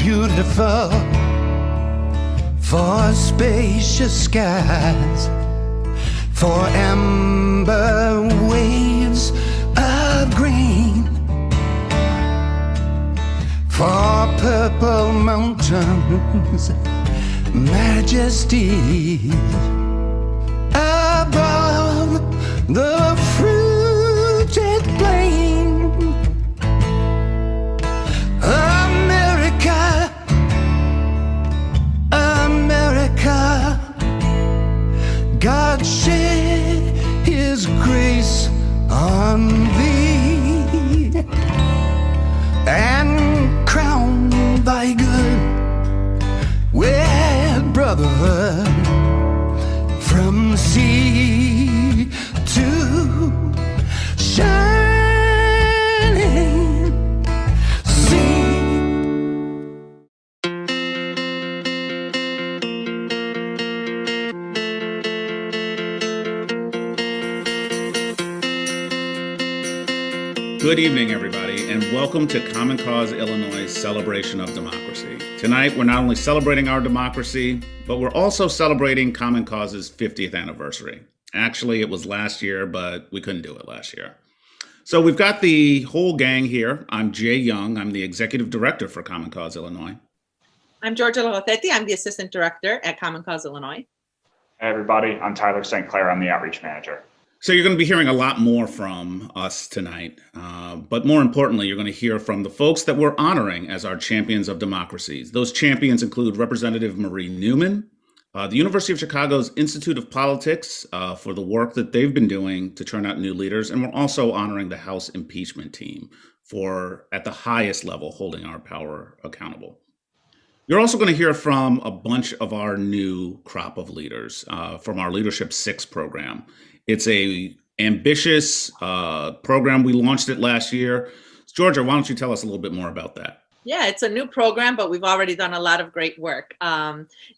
beautiful for spacious skies, for amber waves of green, for purple mountains, majesty above the fruited plain. America, America, God shed His grace on thee and crown thy good with brotherhood from sea to shining sea. Good evening, everybody, and welcome to Common Cause Illinois' celebration of democracy. Tonight, we're not only celebrating our democracy, but we're also celebrating Common Cause's 50th anniversary. Actually, it was last year, but we couldn't do it last year. So we've got the whole gang here. I'm Jay Young. I'm the Executive Director for Common Cause Illinois. I'm Georgia Logothetti. I'm the Assistant Director at Common Cause Illinois. Hey, everybody. I'm Tyler St. Clair. I'm the Outreach Manager. So you're going to be hearing a lot more from us tonight, but more importantly, you're going to hear from the folks that we're honoring as our champions of democracies. Those champions include Representative Marie Newman, the University of Chicago's Institute of Politics for the work that they've been doing to turn out new leaders, and we're also honoring the House impeachment team for, at the highest level, holding our power accountable. You're also going to hear from a bunch of our new crop of leaders from our Leadership 6 program. It's a ambitious program. We launched it last year. Georgia, why don't you tell us a little bit more about that? Yeah, it's a new program, but we've already done a lot of great work.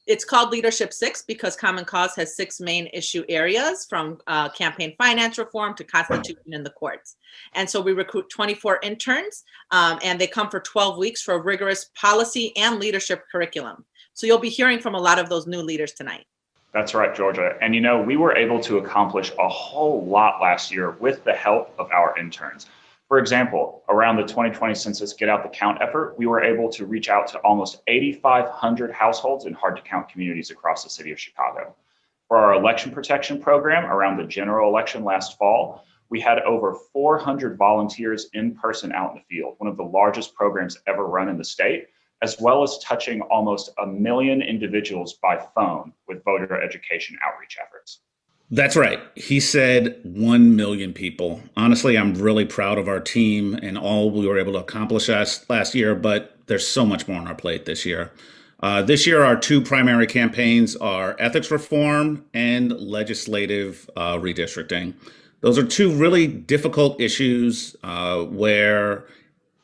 It's called Leadership 6 because Common Cause has 6 main issue areas, from campaign finance reform to constitution in the courts. And so we recruit 24 interns, and they come for 12 weeks for a rigorous policy and leadership curriculum. So you'll be hearing from a lot of those new leaders tonight. That's right, Georgia. And you know, we were able to accomplish a whole lot last year with the help of our interns. For example, around the 2020 Census Get Out the Count effort, we were able to reach out to almost 8,500 households in hard-to-count communities across the city of Chicago. For our election protection program around the general election last fall, we had over 400 volunteers in person out in the field, one of the largest programs ever run in the state, as well as touching almost 1 million individuals by phone with voter education outreach efforts. That's right. He said 1 million people. Honestly, I'm really proud of our team and all we were able to accomplish last year, but there's so much more on our plate this year. This year, our 2 primary campaigns are ethics reform and legislative redistricting. Those are 2 really difficult issues where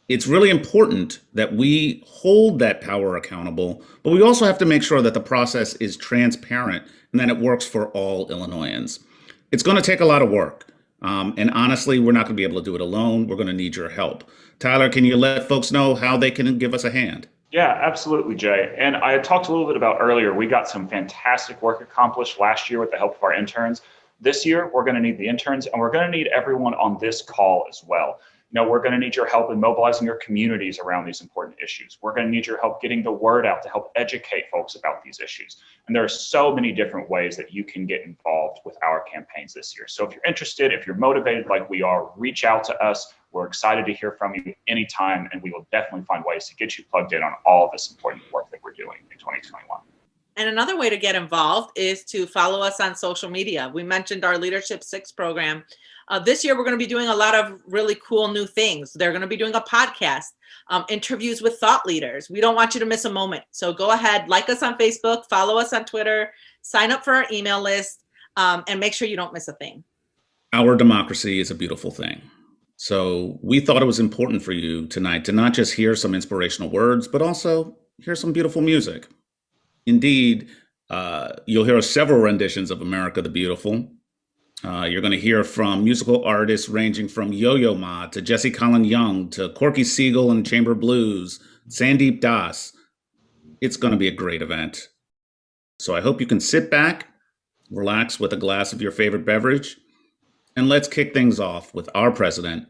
it's really important that we hold that power accountable, but we also have to make sure that the process is transparent and that it works for all Illinoisans. It's going to take a lot of work. And honestly, we're not going to be able to do it alone. We're going to need your help. Tyler, can you let folks know how they can give us a hand? Yeah, absolutely, Jay. And I had talked a little bit about earlier, we got some fantastic work accomplished last year with the help of our interns. This year, we're going to need the interns, and we're going to need everyone on this call as well. You know, we're going to need your help in mobilizing your communities around these important issues. We're going to need your help getting the word out to help educate folks about these issues. And there are so many different ways that you can get involved with our campaigns this year. So if you're interested, if you're motivated like we are, reach out to us. We're excited to hear from you anytime, and we will definitely find ways to get you plugged in on all of this important work that we're doing in 2021. And another way to get involved is to follow us on social media. We mentioned our Leadership 6 program. This year, we're going to be doing a lot of really cool new things. They're going to be doing a podcast, interviews with thought leaders. We don't want you to miss a moment. So go ahead, like us on Facebook, follow us on Twitter, sign up for our email list, and make sure you don't miss a thing. Our democracy is a beautiful thing. So we thought it was important for you tonight to not just hear some inspirational words, but also hear some beautiful music. Indeed, you'll hear several renditions of America the Beautiful. You're going to hear from musical artists ranging from Yo-Yo Ma to Jesse Colin Young to Corky Siegel and Chamber Blues, Sandeep Das, It's going to be a great event. So I hope you can sit back, relax with a glass of your favorite beverage, and let's kick things off with our president,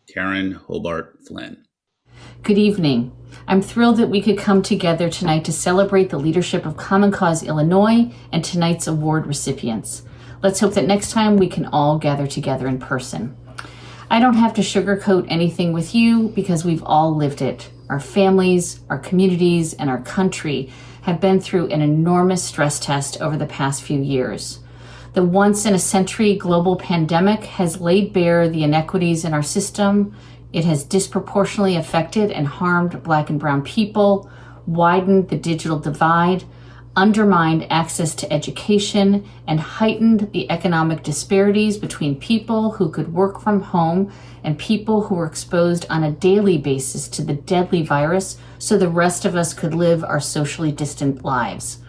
Karen Hobart Flynn. Good evening. I'm thrilled that we could come together tonight to celebrate the leadership of Common Cause Illinois and tonight's award recipients. Let's hope that next time we can all gather together in person. I don't have to sugarcoat anything with you because we've all lived it. Our families, our communities, and our country have been through an enormous stress test over the past few years. The once-in-a-century global pandemic has laid bare the inequities in our system. It has disproportionately affected and harmed Black and Brown people, widened the digital divide, undermined access to education, and heightened the economic disparities between people who could work from home and people who were exposed on a daily basis to the deadly virus so the rest of us could live our socially distant lives.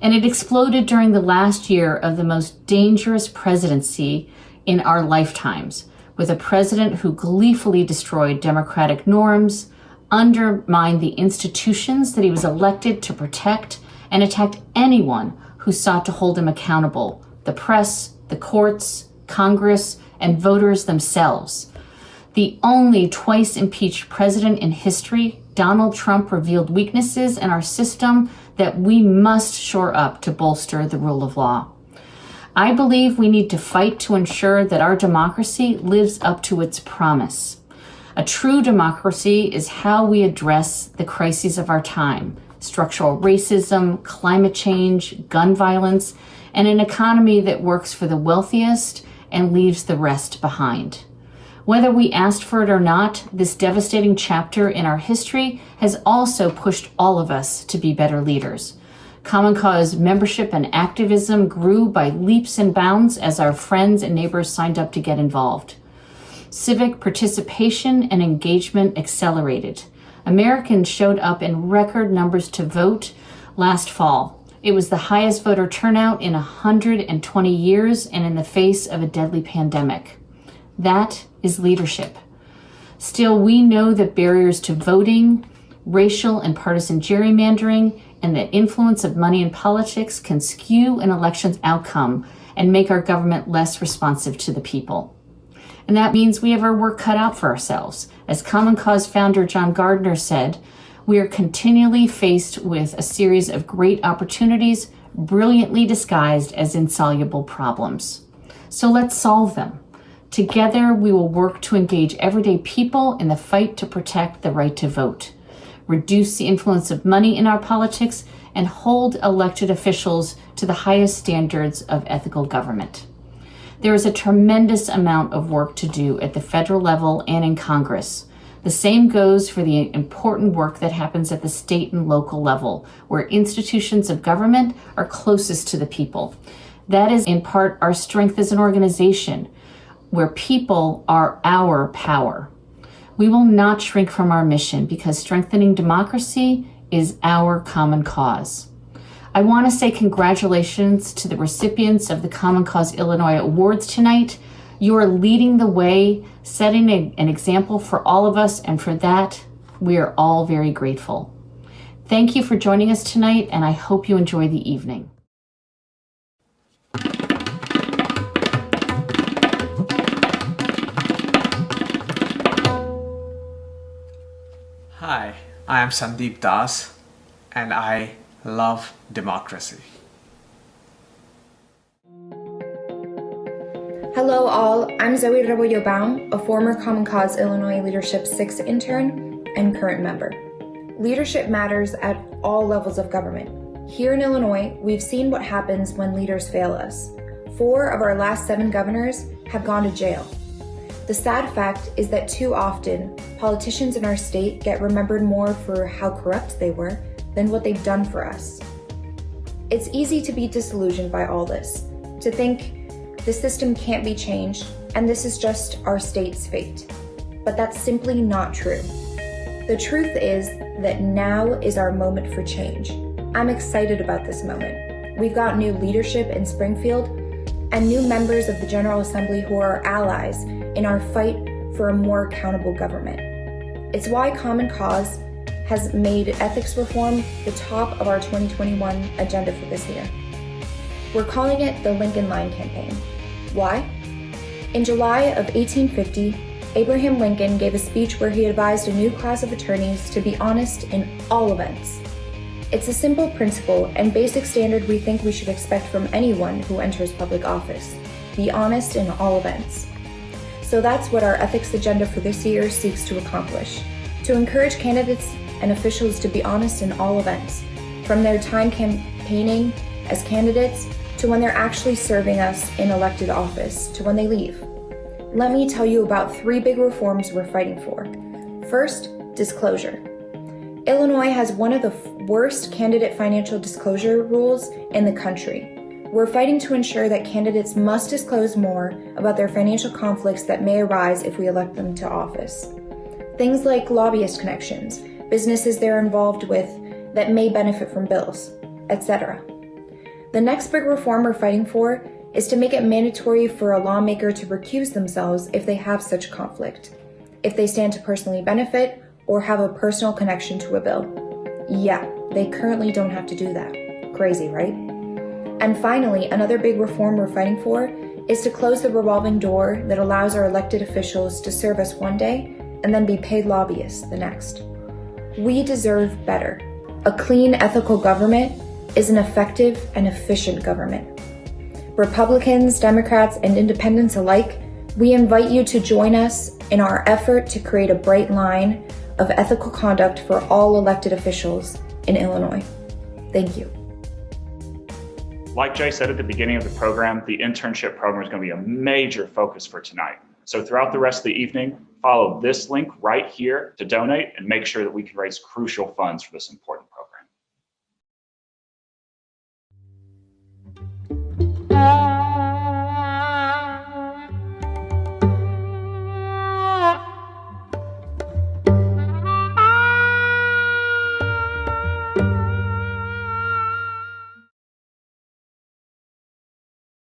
And it exploded during the last year of the most dangerous presidency in our lifetimes, with a president who gleefully destroyed democratic norms, undermined the institutions that he was elected to protect, and attacked anyone who sought to hold him accountable: the press, the courts, Congress, and voters themselves. The only twice impeached president in history, Donald Trump revealed weaknesses in our system that we must shore up to bolster the rule of law. I believe we need to fight to ensure that our democracy lives up to its promise. A true democracy is how we address the crises of our time: structural racism, climate change, gun violence, and an economy that works for the wealthiest and leaves the rest behind. Whether we asked for it or not, this devastating chapter in our history has also pushed all of us to be better leaders. Common Cause membership and activism grew by leaps and bounds as our friends and neighbors signed up to get involved. Civic participation and engagement accelerated. Americans showed up in record numbers to vote last fall. It was the highest voter turnout in 120 years and in the face of a deadly pandemic. That is leadership. Still, we know that barriers to voting, racial and partisan gerrymandering, and the influence of money in politics can skew an election's outcome and make our government less responsive to the people. And that means we have our work cut out for ourselves. As Common Cause founder John Gardner said, we are continually faced with a series of great opportunities brilliantly disguised as insoluble problems. So let's solve them. Together, we will work to engage everyday people in the fight to protect the right to vote, reduce the influence of money in our politics, and hold elected officials to the highest standards of ethical government. There is a tremendous amount of work to do at the federal level and in Congress. The same goes for the important work that happens at the state and local level, where institutions of government are closest to the people. That is in part our strength as an organization, where people are our power. We will not shrink from our mission because strengthening democracy is our common cause. I want to say congratulations to the recipients of the Common Cause Illinois Awards tonight. You are leading the way, setting an example for all of us, and for that, we are all very grateful. Thank you for joining us tonight, and I hope you enjoy the evening. Hi, I am Sandeep Das, and I love democracy. Hello all, I'm Zoe Rebollo-Baum, a former Common Cause Illinois Leadership 6 intern and current member. Leadership matters at all levels of government. Here in Illinois, we've seen what happens when leaders fail us. 4 of our last 7 governors have gone to jail. The sad fact is that too often, politicians in our state get remembered more for how corrupt they were than what they've done for us. It's easy to be disillusioned by all this, to think the system can't be changed and this is just our state's fate. But that's simply not true. The truth is that now is our moment for change. I'm excited about this moment. We've got new leadership in Springfield and new members of the General Assembly who are allies in our fight for a more accountable government. It's why Common Cause has made ethics reform the top of our 2021 agenda for this year. We're calling it the Lincoln Line Campaign. Why? In July of 1850, Abraham Lincoln gave a speech where he advised a new class of attorneys to be honest in all events. It's a simple principle and basic standard we think we should expect from anyone who enters public office. Be honest in all events. So that's what our ethics agenda for this year seeks to accomplish. To encourage candidates and officials to be honest in all events, from their time campaigning as candidates to when they're actually serving us in elected office to when they leave. Let me tell you about 3 big reforms we're fighting for. First, disclosure. Illinois has one of the worst candidate financial disclosure rules in the country. We're fighting to ensure that candidates must disclose more about their financial conflicts that may arise if we elect them to office. Things like lobbyist connections, businesses they're involved with that may benefit from bills, etc. The next big reform we're fighting for is to make it mandatory for a lawmaker to recuse themselves if they have such conflict, if they stand to personally benefit or have a personal connection to a bill. Yeah, they currently don't have to do that. Crazy, right? And finally, another big reform we're fighting for is to close the revolving door that allows our elected officials to serve us one day and then be paid lobbyists the next. We deserve better. A clean, ethical government is an effective and efficient government. Republicans, Democrats, and independents alike, we invite you to join us in our effort to create a bright line of ethical conduct for all elected officials in Illinois. Thank you. Like Jay said at the beginning of the program, the internship program is going to be a major focus for tonight. So throughout the rest of the evening, follow this link right here to donate and make sure that we can raise crucial funds for this important program.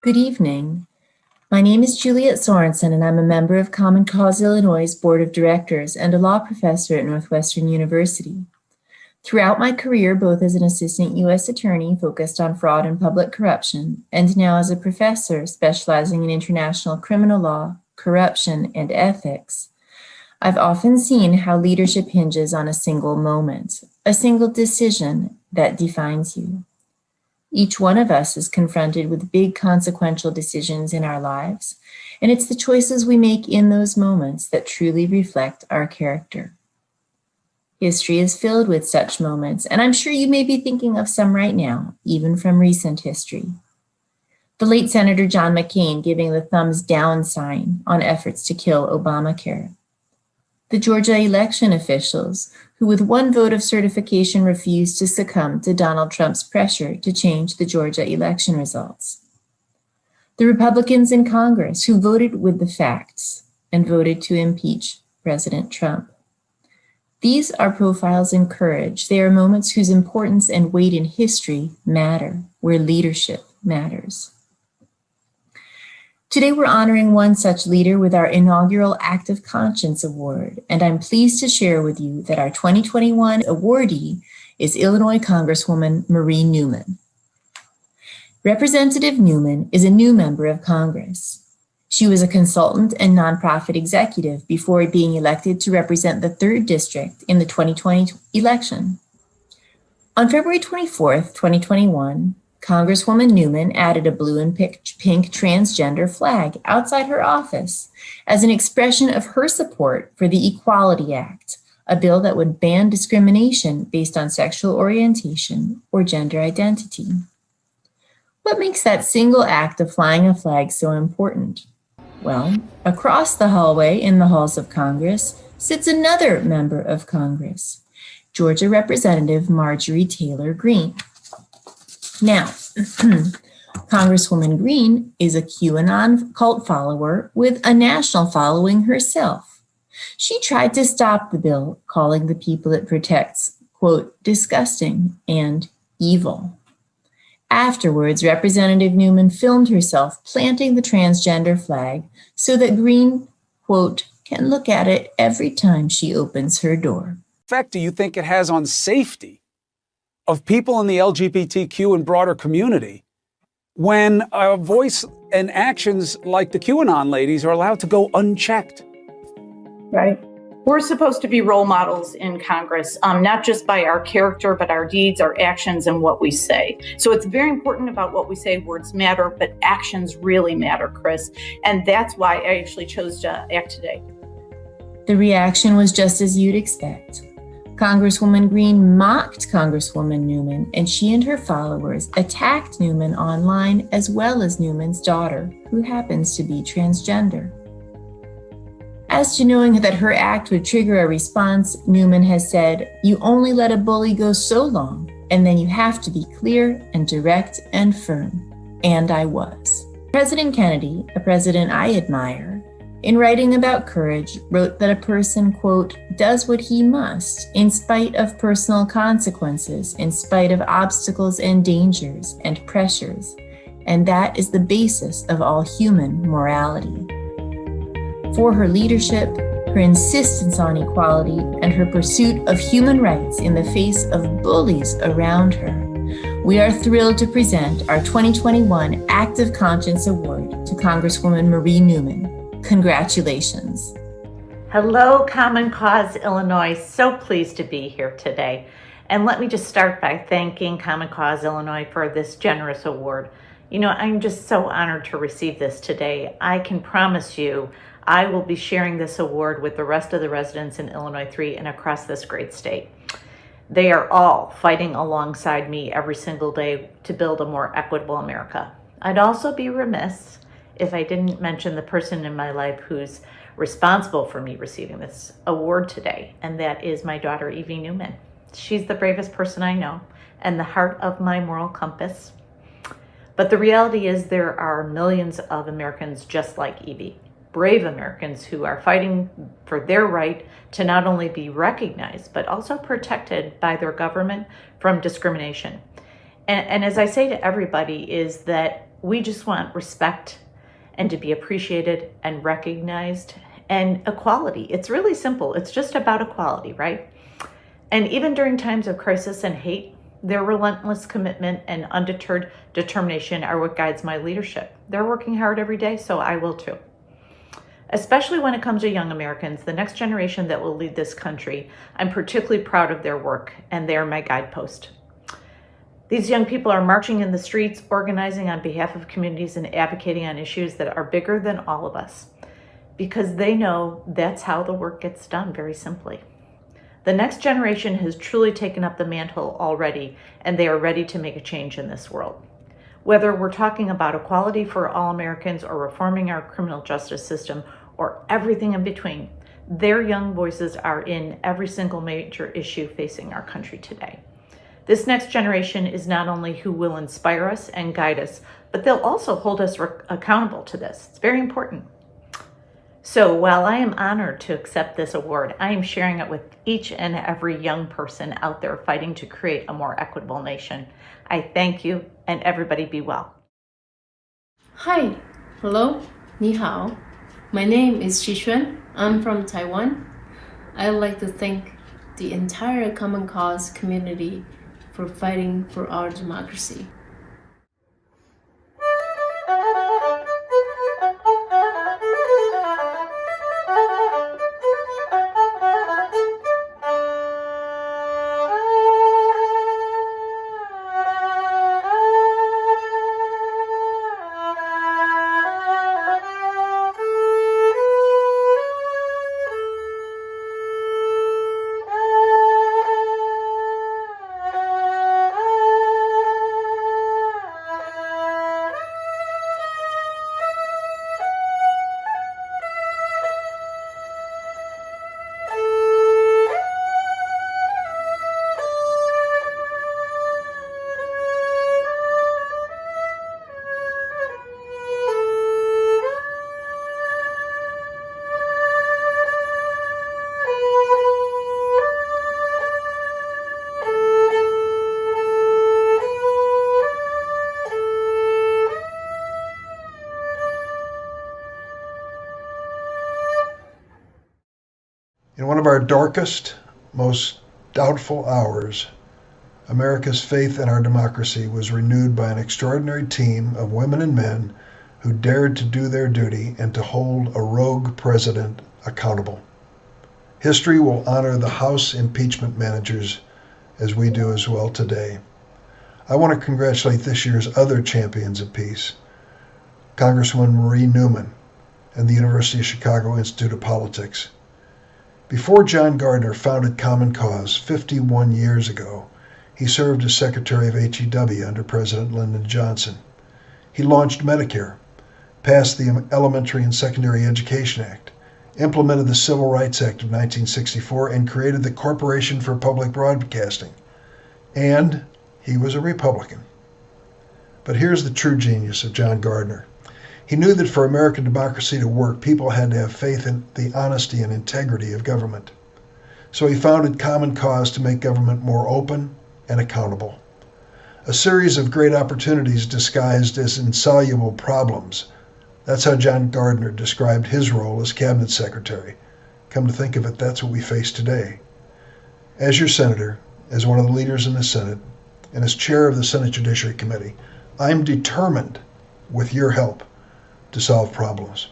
Good evening. My name is Juliet Sorensen, and I'm a member of Common Cause Illinois' Board of Directors and a law professor at Northwestern University. Throughout my career, both as an assistant U.S. attorney focused on fraud and public corruption, and now as a professor specializing in international criminal law, corruption, and ethics, I've often seen how leadership hinges on a single moment, a single decision that defines you. Each one of us is confronted with big consequential decisions in our lives, and it's the choices we make in those moments that truly reflect our character. History is filled with such moments, and I'm sure you may be thinking of some right now, even from recent history. The late Senator John McCain giving the thumbs down sign on efforts to kill Obamacare. The Georgia election officials who with one vote of certification refused to succumb to Donald Trump's pressure to change the Georgia election results. The Republicans in Congress who voted with the facts and voted to impeach President Trump. These are profiles in courage. They are moments whose importance and weight in history matter, where leadership matters. Today, we're honoring one such leader with our inaugural Act of Conscience Award, and I'm pleased to share with you that our 2021 awardee is Illinois Congresswoman Marie Newman. Representative Newman is a new member of Congress. She was a consultant and nonprofit executive before being elected to represent the 3rd District in the 2020 election. On February 24th, 2021, Congresswoman Newman added a blue and pink transgender flag outside her office as an expression of her support for the Equality Act, a bill that would ban discrimination based on sexual orientation or gender identity. What makes that single act of flying a flag so important? Well, across the hallway in the halls of Congress sits another member of Congress, Georgia Representative Marjorie Taylor Greene. Now, Congresswoman Greene is a QAnon cult follower with a national following herself. She tried to stop the bill, calling the people it protects, quote, disgusting and evil. Afterwards, Representative Newman filmed herself planting the transgender flag so that Greene, quote, can look at it every time she opens her door. effect do you think it has on safety of people in the LGBTQ and broader community when a voice and actions like the QAnon ladies are allowed to go unchecked? Right. We're supposed to be role models in Congress, not just by our character, but our deeds, our actions, and what we say. So it's very important about what we say. Words matter, but actions really matter, Chris. And that's why I actually chose to act today. The reaction was just as you'd expect. Congresswoman Green mocked Congresswoman Newman, and she and her followers attacked Newman online as well as Newman's daughter, who happens to be transgender. As to knowing that her act would trigger a response, Newman has said, "You only let a bully go so long, and then you have to be clear and direct and firm." And I was. President Kennedy, a president I admire, in writing about courage, wrote that a person, quote, "does what he must in spite of personal consequences, in spite of obstacles and dangers and pressures, and that is the basis of all human morality." For her leadership, her insistence on equality, and her pursuit of human rights in the face of bullies around her, we are thrilled to present our 2021 Act of Conscience Award to Congresswoman Marie Newman. Congratulations. Hello, Common Cause Illinois. So pleased to be here today. And let me just start by thanking Common Cause Illinois for this generous award. You know, I'm just so honored to receive this today. I can promise you I will be sharing this award with the rest of the residents in Illinois 3 and across this great state. They are all fighting alongside me every single day to build a more equitable America. I'd also be remiss if I didn't mention the person in my life who's responsible for me receiving this award today, and that is my daughter, Evie Newman. She's the bravest person I know and the heart of my moral compass. But the reality is there are millions of Americans just like Evie, brave Americans who are fighting for their right to not only be recognized, but also protected by their government from discrimination. And as I say to everybody is that we just want respect and to be appreciated and recognized and equality. It's really simple. It's just about equality, right? And even during times of crisis and hate, their relentless commitment and undeterred determination are what guides my leadership. They're working hard every day, so I will too. Especially when it comes to young Americans, the next generation that will lead this country, I'm particularly proud of their work, and they are my guidepost. These young people are marching in the streets, organizing on behalf of communities and advocating on issues that are bigger than all of us, because they know that's how the work gets done, very simply. The next generation has truly taken up the mantle already, and they are ready to make a change in this world. Whether we're talking about equality for all Americans or reforming our criminal justice system or everything in between, their young voices are in every single major issue facing our country today. This next generation is not only who will inspire us and guide us, but they'll also hold us accountable to this. It's very important. So while I am honored to accept this award, I am sharing it with each and every young person out there fighting to create a more equitable nation. I thank you, and everybody be well. Hi, hello, ni hao. My name is Xixuan. I'm from Taiwan. I'd like to thank the entire Common Cause community for fighting for our democracy. In one of our darkest, most doubtful hours, America's faith in our democracy was renewed by an extraordinary team of women and men who dared to do their duty and to hold a rogue president accountable. History will honor the House impeachment managers as we do as well today. I want to congratulate this year's other champions of peace, Congresswoman Marie Newman and the University of Chicago Institute of Politics. Before John Gardner founded Common Cause 51 years ago, he served as Secretary of HEW under President Lyndon Johnson. He launched Medicare, passed the Elementary and Secondary Education Act, implemented the Civil Rights Act of 1964, and created the Corporation for Public Broadcasting. And he was a Republican. But here's the true genius of John Gardner. He knew that for American democracy to work, people had to have faith in the honesty and integrity of government. So he founded Common Cause to make government more open and accountable. A series of great opportunities disguised as insoluble problems. That's how John Gardner described his role as cabinet secretary. Come to think of it, that's what we face today. As your senator, as one of the leaders in the Senate, and as chair of the Senate Judiciary Committee, I'm determined, with your help, to solve problems.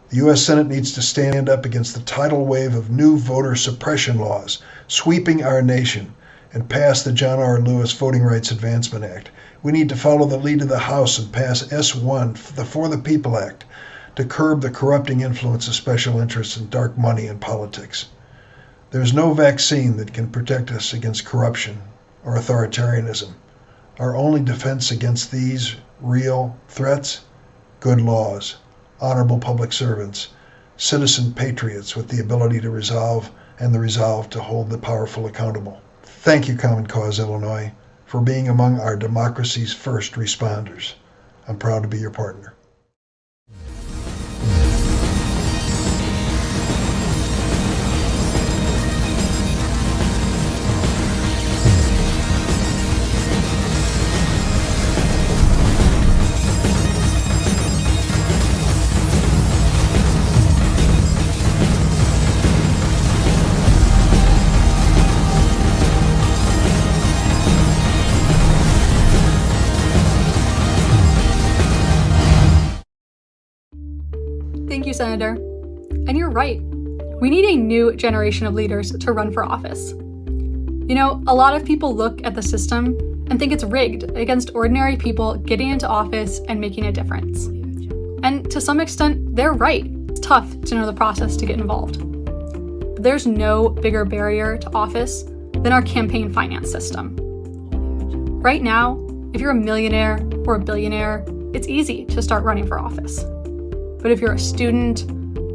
The U.S. Senate needs to stand up against the tidal wave of new voter suppression laws sweeping our nation and pass the John R. Lewis Voting Rights Advancement Act. We need to follow the lead of the House and pass S1, the For the People Act, to curb the corrupting influence of special interests and dark money in politics. There's no vaccine that can protect us against corruption or authoritarianism. Our only defense against these real threats? Good laws, honorable public servants, citizen patriots with the ability to resolve and the resolve to hold the powerful accountable. Thank you, Common Cause Illinois, for being among our democracy's first responders. I'm proud to be your partner. Thank you, Senator. And you're right. We need a new generation of leaders to run for office. You know, a lot of people look at the system and think it's rigged against ordinary people getting into office and making a difference. And to some extent, they're right. It's tough to know the process to get involved. But there's no bigger barrier to office than our campaign finance system. Right now, if you're a millionaire or a billionaire, it's easy to start running for office. But if you're a student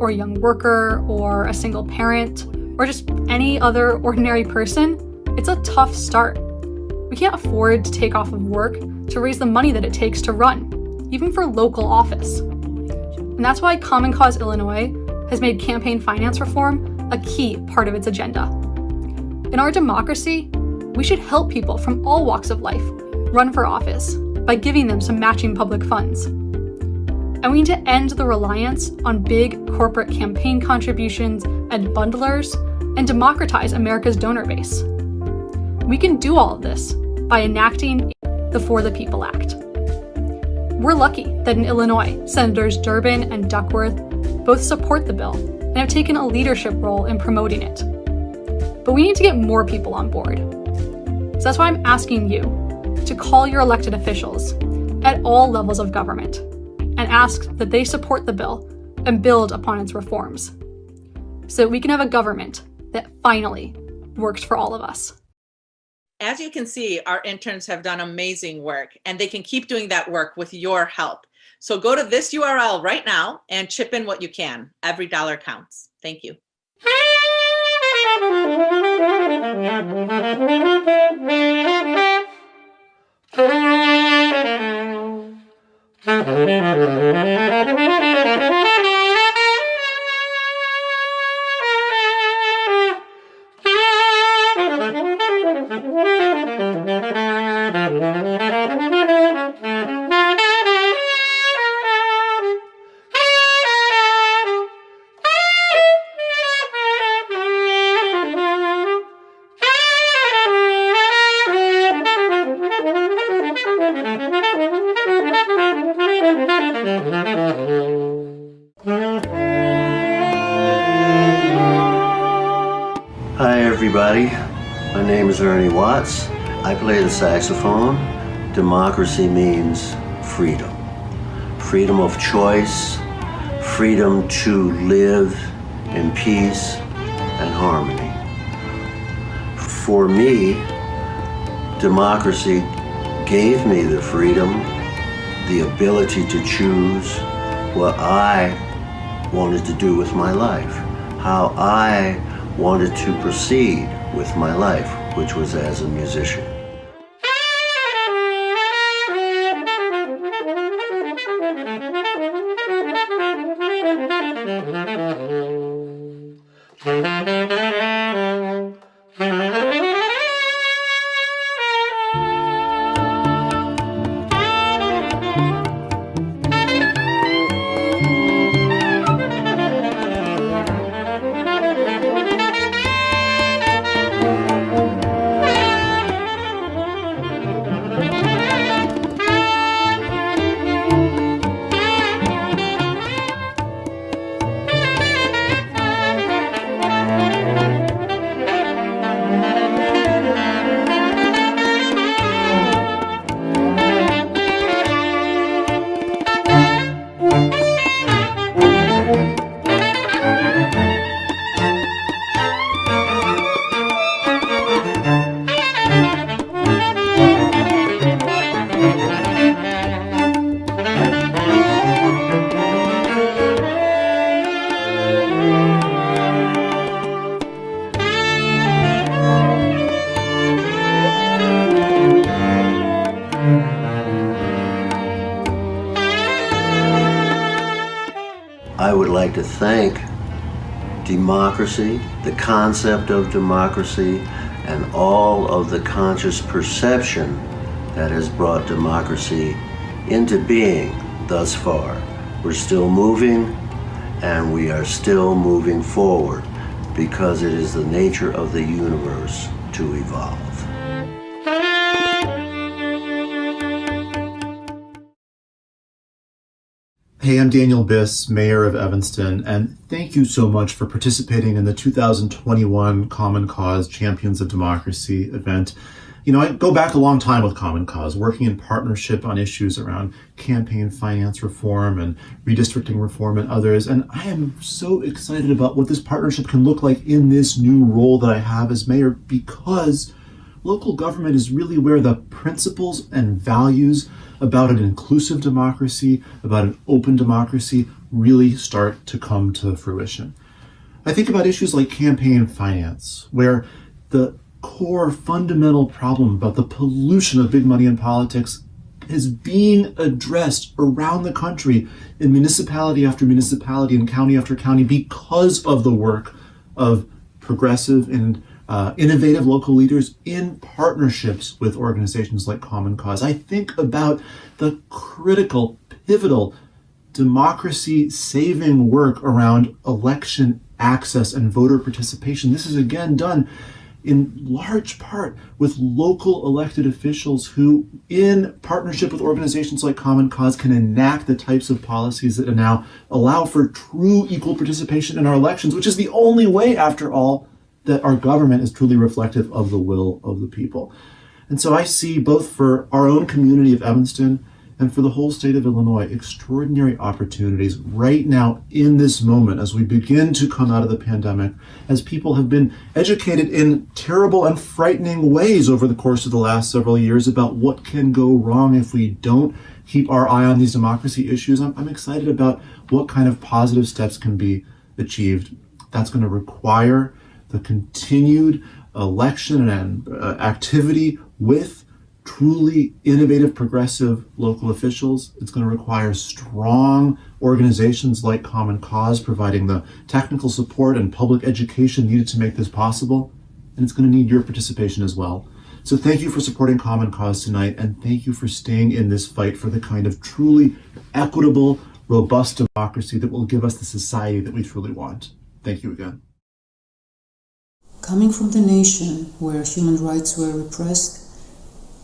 or a young worker or a single parent or just any other ordinary person, it's a tough start. We can't afford to take off of work to raise the money that it takes to run, even for local office. And that's why Common Cause Illinois has made campaign finance reform a key part of its agenda. In our democracy, we should help people from all walks of life run for office by giving them some matching public funds. And we need to end the reliance on big corporate campaign contributions and bundlers and democratize America's donor base. We can do all of this by enacting the For the People Act. We're lucky that in Illinois, Senators Durbin and Duckworth both support the bill and have taken a leadership role in promoting it. But we need to get more people on board. So that's why I'm asking you to call your elected officials at all levels of government and ask that they support the bill and build upon its reforms so that we can have a government that finally works for all of us. As you can see, our interns have done amazing work and they can keep doing that work with your help. So go to this URL right now and chip in what you can. Every dollar counts. Thank you. everybody. My name is Ernie Watts. I play the saxophone. Democracy means freedom. Freedom of choice, freedom to live in peace and harmony. For me, democracy gave me the freedom, the ability to choose what I wanted to do with my life, how I wanted to proceed with my life, which was as a musician. I would like to thank democracy, the concept of democracy, and all of the conscious perception that has brought democracy into being thus far. We're still moving, and we are still moving forward because it is the nature of the universe to evolve. Hey, I'm Daniel Biss, Mayor of Evanston, and thank you so much for participating in the 2021 Common Cause Champions of Democracy event. You know, I go back a long time with Common Cause, working in partnership on issues around campaign finance reform and redistricting reform and others, and I am so excited about what this partnership can look like in this new role that I have as mayor, because local government is really where the principles and values about an inclusive democracy, about an open democracy, really start to come to fruition. I think about issues like campaign finance, where the core fundamental problem about the pollution of big money in politics is being addressed around the country in municipality after municipality and county after county because of the work of progressive and innovative local leaders in partnerships with organizations like Common Cause. I think about the critical, pivotal, democracy-saving work around election access and voter participation. This is again done in large part with local elected officials who, in partnership with organizations like Common Cause, can enact the types of policies that now allow for true equal participation in our elections, which is the only way, after all, that our government is truly reflective of the will of the people. And so I see, both for our own community of Evanston and for the whole state of Illinois, extraordinary opportunities right now in this moment as we begin to come out of the pandemic, as people have been educated in terrible and frightening ways over the course of the last several years about what can go wrong if we don't keep our eye on these democracy issues. I'm excited about what kind of positive steps can be achieved. That's going to require the continued election and activity with truly innovative, progressive local officials. It's going to require strong organizations like Common Cause providing the technical support and public education needed to make this possible. And it's going to need your participation as well. So thank you for supporting Common Cause tonight, and thank you for staying in this fight for the kind of truly equitable, robust democracy that will give us the society that we truly want. Thank you again. Coming from the nation where human rights were repressed,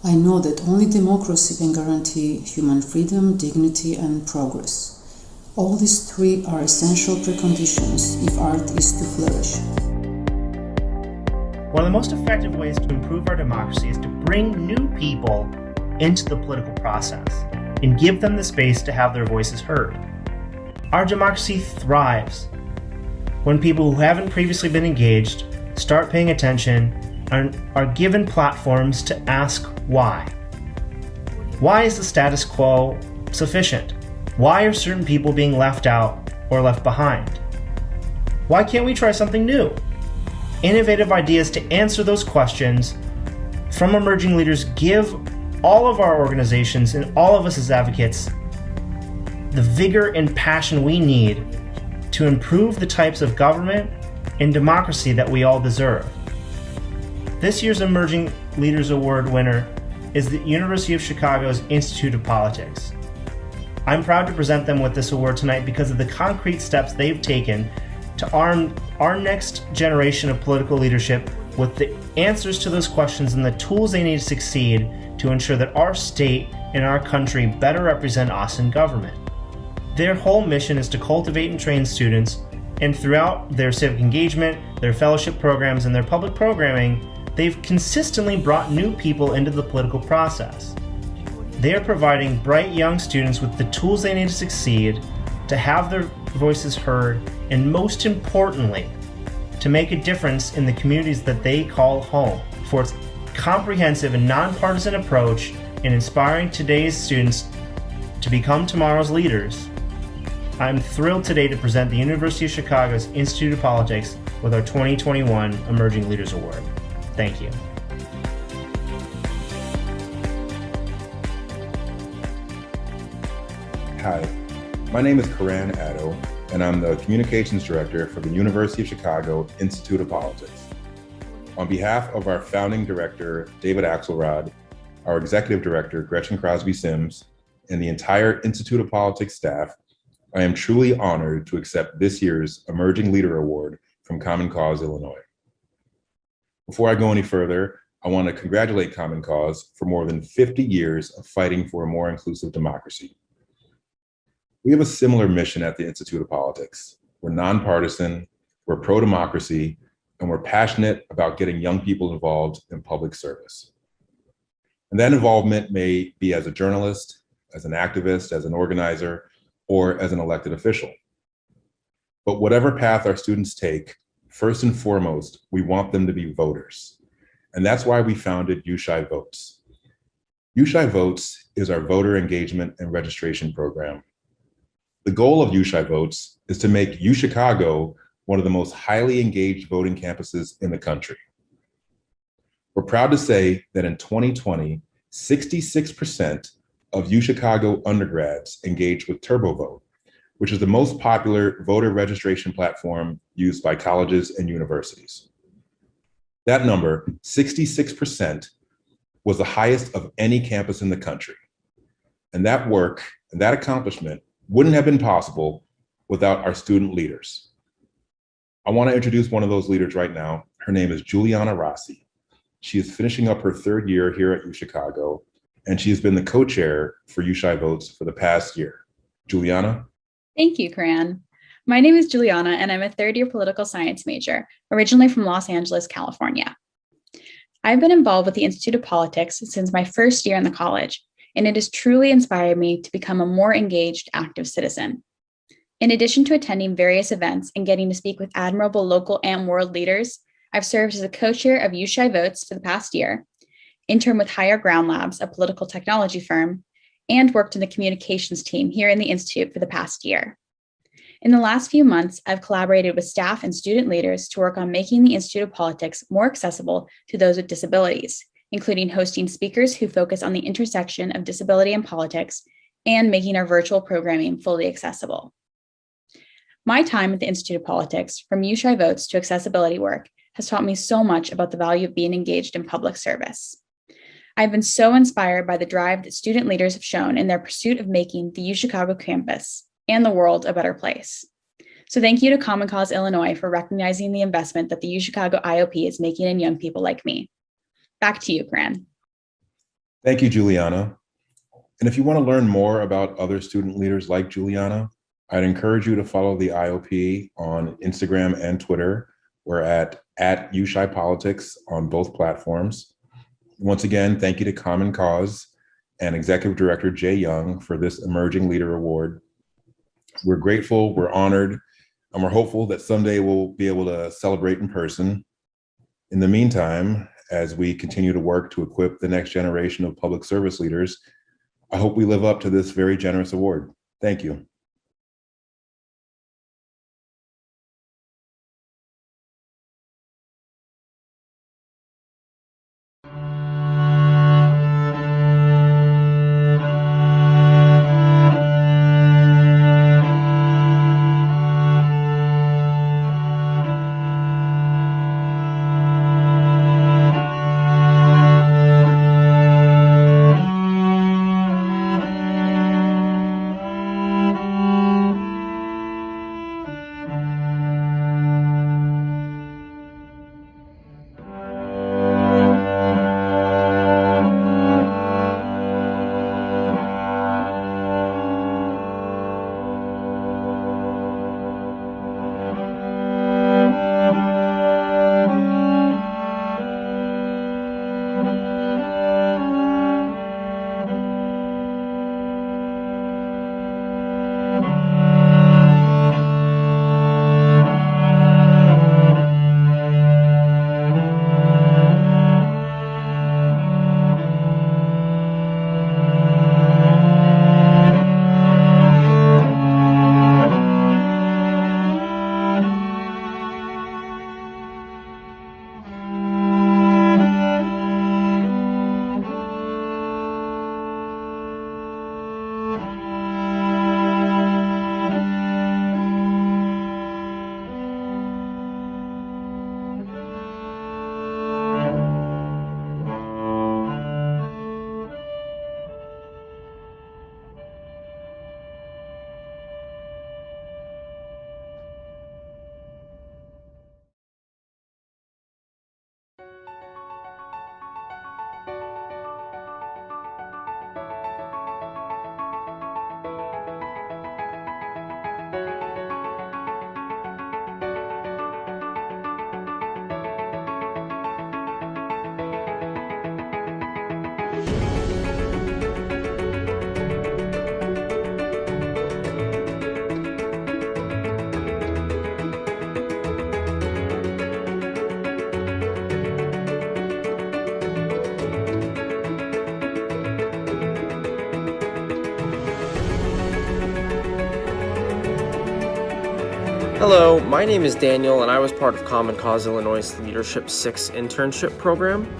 I know that only democracy can guarantee human freedom, dignity, and progress. All these three are essential preconditions if art is to flourish. One of the most effective ways to improve our democracy is to bring new people into the political process and give them the space to have their voices heard. Our democracy thrives when people who haven't previously been engaged start paying attention and are given platforms to ask why. Why is the status quo sufficient? Why are certain people being left out or left behind? Why can't we try something new? Innovative ideas to answer those questions from emerging leaders give all of our organizations and all of us as advocates the vigor and passion we need to improve the types of government and democracy that we all deserve. This year's Emerging Leaders Award winner is the University of Chicago's Institute of Politics. I'm proud to present them with this award tonight because of the concrete steps they've taken to arm our next generation of political leadership with the answers to those questions and the tools they need to succeed to ensure that our state and our country better represent us in government. Their whole mission is to cultivate and train students, and throughout their civic engagement, their fellowship programs, and their public programming, they've consistently brought new people into the political process. They are providing bright young students with the tools they need to succeed, to have their voices heard, and most importantly, to make a difference in the communities that they call home. For its comprehensive and nonpartisan approach in inspiring today's students to become tomorrow's leaders, I'm thrilled today to present the University of Chicago's Institute of Politics with our 2021 Emerging Leaders Award. Thank you. Hi, my name is Karan Addo, and I'm the Communications Director for the University of Chicago Institute of Politics. On behalf of our founding director, David Axelrod, our executive director, Gretchen Crosby Sims, and the entire Institute of Politics staff, I am truly honored to accept this year's Emerging Leader Award from Common Cause Illinois. Before I go any further, I want to congratulate Common Cause for more than 50 years of fighting for a more inclusive democracy. We have a similar mission at the Institute of Politics. We're nonpartisan, we're pro-democracy, and we're passionate about getting young people involved in public service. And that involvement may be as a journalist, as an activist, as an organizer, or as an elected official. But whatever path our students take, first and foremost, we want them to be voters. And that's why we founded USHI Votes. USHI Votes is our voter engagement and registration program. The goal of USHI Votes is to make UChicago one of the most highly engaged voting campuses in the country. We're proud to say that in 2020, 66% of UChicago undergrads engaged with TurboVote, which is the most popular voter registration platform used by colleges and universities. That number, 66%, was the highest of any campus in the country. And that work and that accomplishment wouldn't have been possible without our student leaders. I want to introduce one of those leaders right now. Her name is Juliana Rossi. She is finishing up her third year here at UChicago, and she has been the co-chair for USHI Votes for the past year. Juliana? Thank you, Karan. My name is Juliana, and I'm a third-year political science major, originally from Los Angeles, California. I've been involved with the Institute of Politics since my first year in the college, and it has truly inspired me to become a more engaged, active citizen. In addition to attending various events and getting to speak with admirable local and world leaders, I've served as a co-chair of USHI Votes for the past year, interned with Higher Ground Labs, a political technology firm, and worked in the communications team here in the Institute for the past year. In the last few months, I've collaborated with staff and student leaders to work on making the Institute of Politics more accessible to those with disabilities, including hosting speakers who focus on the intersection of disability and politics, and making our virtual programming fully accessible. My time at the Institute of Politics, from USHI Votes to accessibility work, has taught me so much about the value of being engaged in public service. I've been so inspired by the drive that student leaders have shown in their pursuit of making the UChicago campus and the world a better place. So thank you to Common Cause Illinois for recognizing the investment that the UChicago IOP is making in young people like me. Back to you, Karan. Thank you, Juliana. And if you want to learn more about other student leaders like Juliana, I'd encourage you to follow the IOP on Instagram and Twitter. We're at UShy Politics on both platforms. Once again, thank you to Common Cause and Executive Director Jay Young for this Emerging Leader Award. We're grateful, we're honored, and we're hopeful that someday we'll be able to celebrate in person. In the meantime, as we continue to work to equip the next generation of public service leaders, I hope we live up to this very generous award. Thank you. Hello, my name is Daniel and I was part of Common Cause Illinois' Leadership 6 internship program.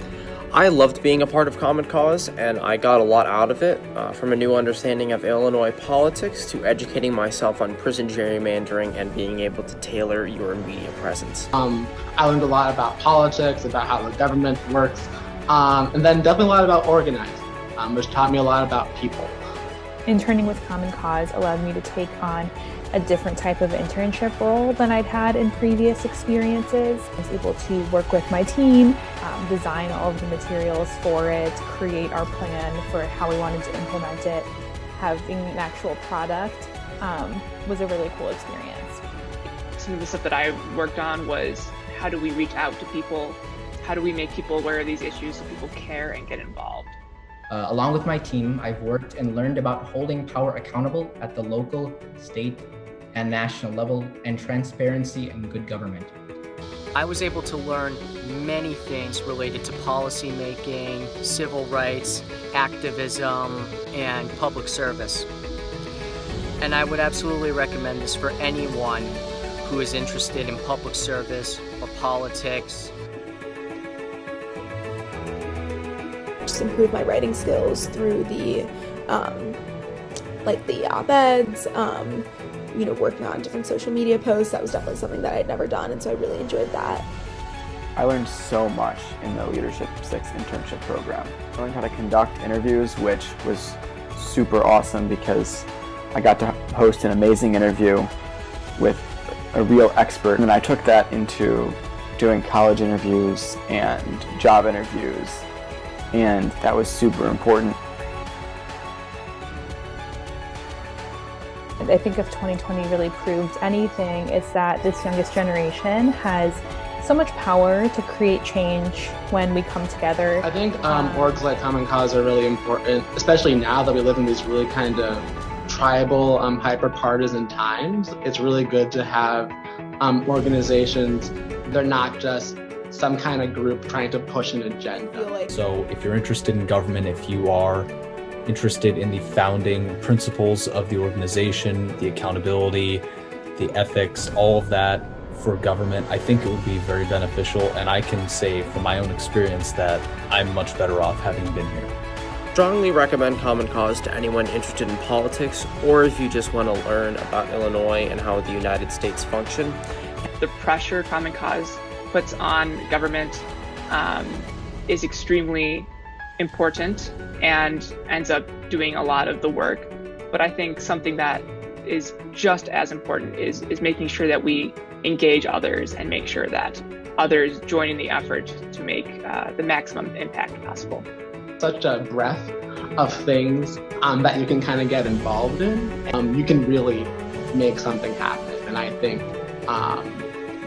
I loved being a part of Common Cause and I got a lot out of it, from a new understanding of Illinois politics to educating myself on prison gerrymandering and being able to tailor your media presence. I learned a lot about politics, about how the government works, and then definitely a lot about organizing, which taught me a lot about people. Interning with Common Cause allowed me to take on a different type of internship role than I'd had in previous experiences. I was able to work with my team, design all of the materials for it, create our plan for how we wanted to implement it. Having an actual product was a really cool experience. Some of the stuff that I worked on was how do we reach out to people? How do we make people aware of these issues so people care and get involved? Along with my team, I've worked and learned about holding power accountable at the local, state, and national level, and transparency and good government. I was able to learn many things related to policy making, civil rights, activism, and public service. And I would absolutely recommend this for anyone who is interested in public service or politics. Just improve my writing skills through the op-eds, working on different social media posts. That was definitely something that I'd never done, and so I really enjoyed that. I learned so much in the Leadership 6 internship program. I learned how to conduct interviews, which was super awesome because I got to host an amazing interview with a real expert, and I took that into doing college interviews and job interviews, and that was super important. I think if 2020 really proved anything, it's that this youngest generation has so much power to create change when we come together. I think orgs like Common Cause are really important, especially now that we live in these really kind of tribal, hyper-partisan times. It's really good to have organizations. They're not just some kind of group trying to push an agenda. So if you're interested in government, if you are interested in the founding principles of the organization, the accountability, the ethics, all of that for government, I think it would be very beneficial. And I can say from my own experience that I'm much better off having been here. Strongly recommend Common Cause to anyone interested in politics, or if you just want to learn about Illinois and how the United States function. The pressure Common Cause puts on government is extremely important and ends up doing a lot of the work. But I think something that is just as important is making sure that we engage others and make sure that others join in the effort to make the maximum impact possible. Such a breadth of things that you can kind of get involved in. You can really make something happen. And I think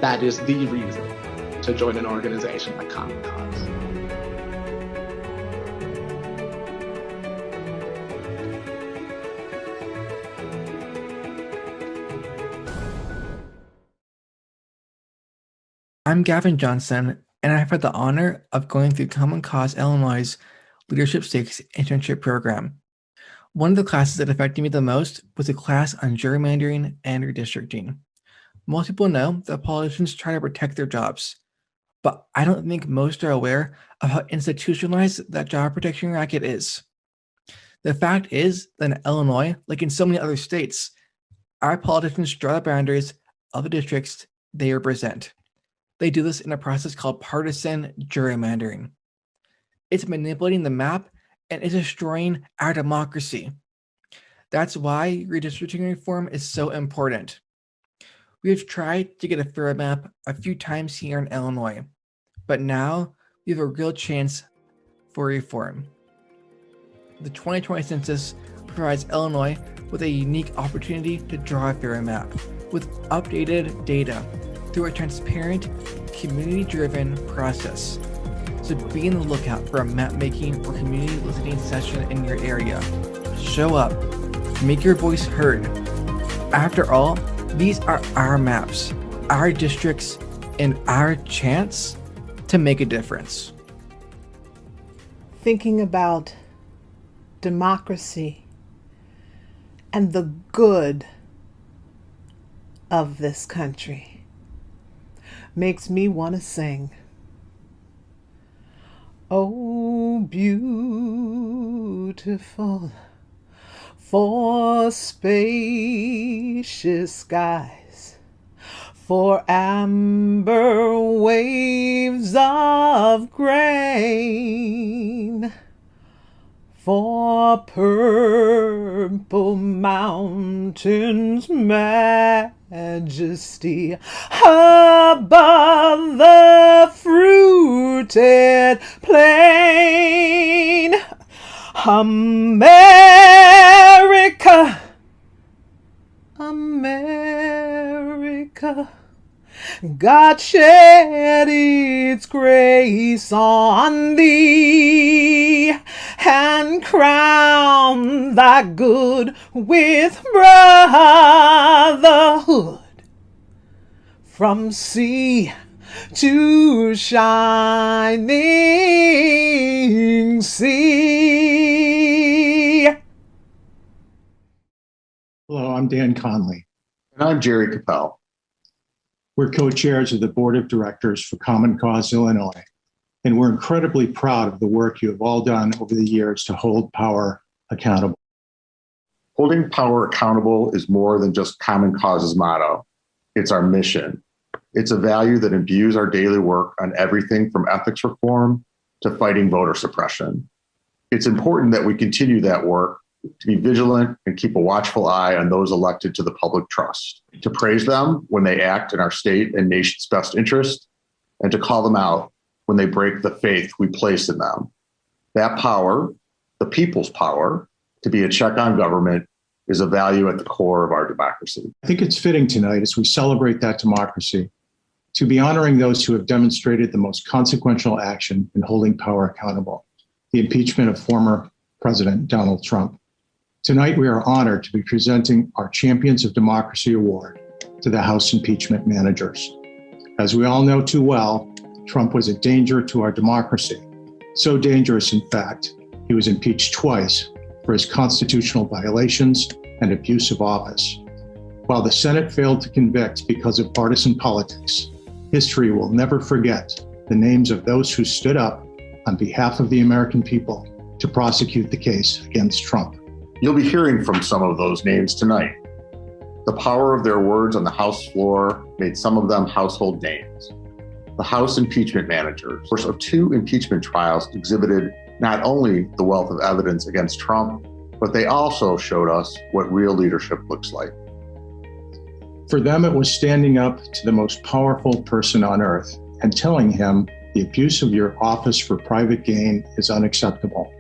that is the reason to join an organization like Common Cause. I'm Gavin Johnson, and I've had the honor of going through Common Cause Illinois' Leadership 6 internship program. One of the classes that affected me the most was a class on gerrymandering and redistricting. Most people know that politicians try to protect their jobs, but I don't think most are aware of how institutionalized that job protection racket is. The fact is that in Illinois, like in so many other states, our politicians draw the boundaries of the districts they represent. They do this in a process called partisan gerrymandering. It's manipulating the map and it's destroying our democracy. That's why redistricting reform is so important. We have tried to get a fair map a few times here in Illinois, but now we have a real chance for reform. The 2020 census provides Illinois with a unique opportunity to draw a fair map with updated data through a transparent, community-driven process. So be on the lookout for a map-making or community listening session in your area. Show up, make your voice heard. After all, these are our maps, our districts, and our chance to make a difference. Thinking about democracy and the good of this country makes me want to sing. Oh, beautiful for spacious skies, for amber waves of grain, for purple mountains majesty above the fruited plain. America, America, God shed its grace on thee and crown thy good with brotherhood. From sea to shining sea. Hello, I'm Dan Conley. And I'm Jerry Capel. We're co-chairs of the Board of Directors for Common Cause Illinois, and we're incredibly proud of the work you have all done over the years to hold power accountable. Holding power accountable is more than just Common Cause's motto. It's our mission. It's a value that imbues our daily work on everything from ethics reform to fighting voter suppression. It's important that we continue that work, to be vigilant and keep a watchful eye on those elected to the public trust, to praise them when they act in our state and nation's best interest, and to call them out when they break the faith we place in them. That power, the people's power, to be a check on government, is a value at the core of our democracy. I think it's fitting tonight as we celebrate that democracy to be honoring those who have demonstrated the most consequential action in holding power accountable, the impeachment of former President Donald Trump. Tonight, we are honored to be presenting our Champions of Democracy Award to the House impeachment managers. As we all know too well, Trump was a danger to our democracy. So dangerous, in fact, he was impeached twice for his constitutional violations and abuse of office. While the Senate failed to convict because of partisan politics, history will never forget the names of those who stood up on behalf of the American people to prosecute the case against Trump. You'll be hearing from some of those names tonight. The power of their words on the House floor made some of them household names. The House impeachment managers of 2 impeachment trials exhibited not only the wealth of evidence against Trump, but they also showed us what real leadership looks like. For them, it was standing up to the most powerful person on earth and telling him the abuse of your office for private gain is unacceptable.